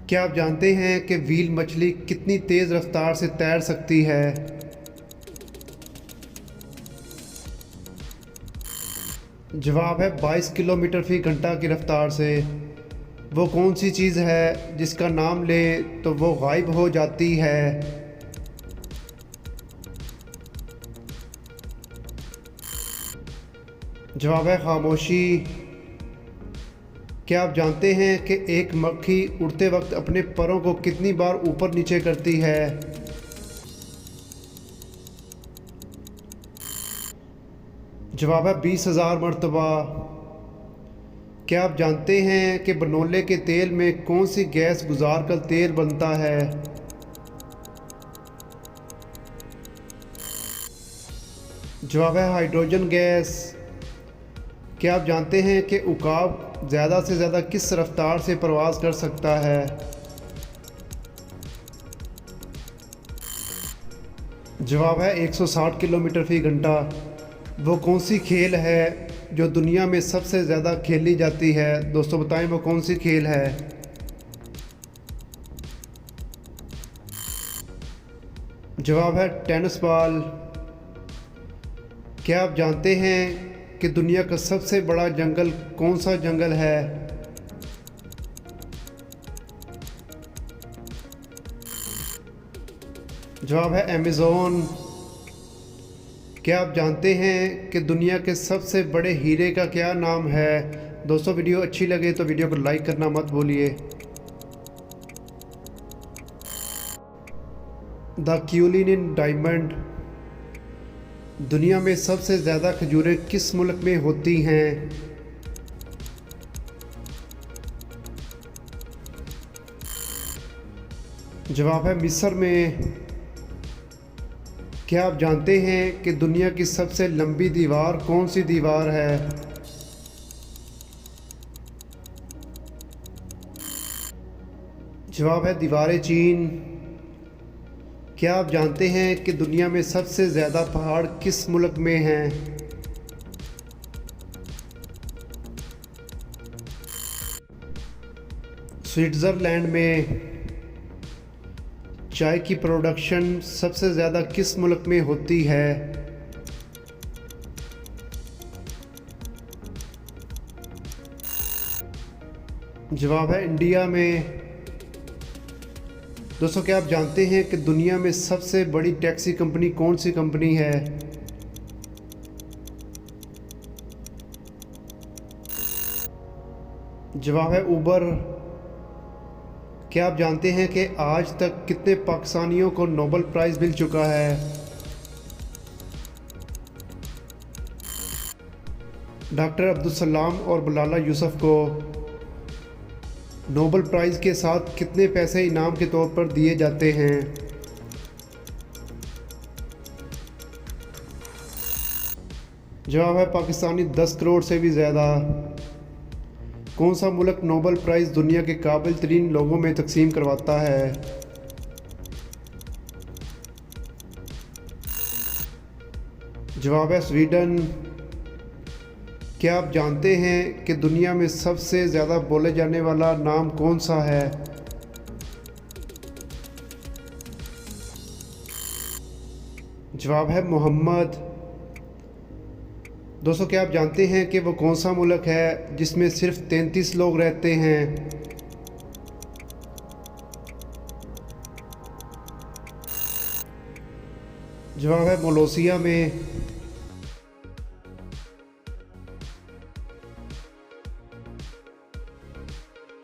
क्या आप जानते हैं कि व्हील मछली कितनी तेज़ रफ्तार से तैर सकती है? जवाब है 22 किलोमीटर फी घंटा की रफ्तार से। वो कौन सी चीज़ है जिसका नाम ले तो वो गायब हो जाती है? जवाब है खामोशी। क्या आप जानते हैं कि एक मक्खी उड़ते वक्त अपने परों को कितनी बार ऊपर नीचे करती है? जवाब है 20,000 मरतबा। क्या आप जानते हैं कि बनोले के तेल में कौन सी गैस गुजार कर तेल बनता है? जवाब है हाइड्रोजन गैस। क्या आप जानते हैं कि उकाब ज़्यादा से ज़्यादा किस रफ्तार से प्रवास कर सकता है? जवाब है 160 किलोमीटर फी घंटा। वो कौन सी खेल है जो दुनिया में सबसे ज़्यादा खेली जाती है? दोस्तों बताएं वो कौन सी खेल है? जवाब है टेनिस बॉल। क्या आप जानते हैं कि दुनिया का सबसे बड़ा जंगल कौन सा जंगल है? जवाब है अमेज़न। क्या आप जानते हैं कि दुनिया के सबसे बड़े हीरे का क्या नाम है? दोस्तों वीडियो अच्छी लगे तो वीडियो को लाइक करना मत भूलिए। The Cullinan diamond. दुनिया में सबसे ज़्यादा खजूरें किस मुल्क में होती हैं? जवाब है मिस्र में। क्या आप जानते हैं कि दुनिया की सबसे लंबी दीवार कौन सी दीवार है? जवाब है दीवार चीन। क्या आप जानते हैं कि दुनिया में सबसे ज़्यादा पहाड़ किस मुल्क में हैं? स्विट्ज़रलैंड में। चाय की प्रोडक्शन सबसे ज़्यादा किस मुल्क में होती है? जवाब है इंडिया में। दोस्तों क्या आप जानते हैं कि दुनिया में सबसे बड़ी टैक्सी कंपनी कौन सी कंपनी है? जवाब है उबर। क्या आप जानते हैं कि आज तक कितने पाकिस्तानियों को नोबेल प्राइज़ मिल चुका है? डॉक्टर अब्दुल सलाम और मलाला यूसुफ को नोबेल प्राइज़ के साथ कितने पैसे इनाम के तौर पर दिए जाते हैं? जवाब है पाकिस्तानी 10 करोड़ से भी ज़्यादा। कौन सा मुल्क नोबेल प्राइज़ दुनिया के काबिल तरीन लोगों में तकसीम करवाता है? जवाब है स्वीडन। क्या आप जानते हैं कि दुनिया में सबसे ज़्यादा बोले जाने वाला नाम कौन सा है? जवाब है मोहम्मद। दोस्तों क्या आप जानते हैं कि वो कौन सा मुल्क है जिसमें सिर्फ 33 लोग रहते हैं? जवाब है मलेशिया में।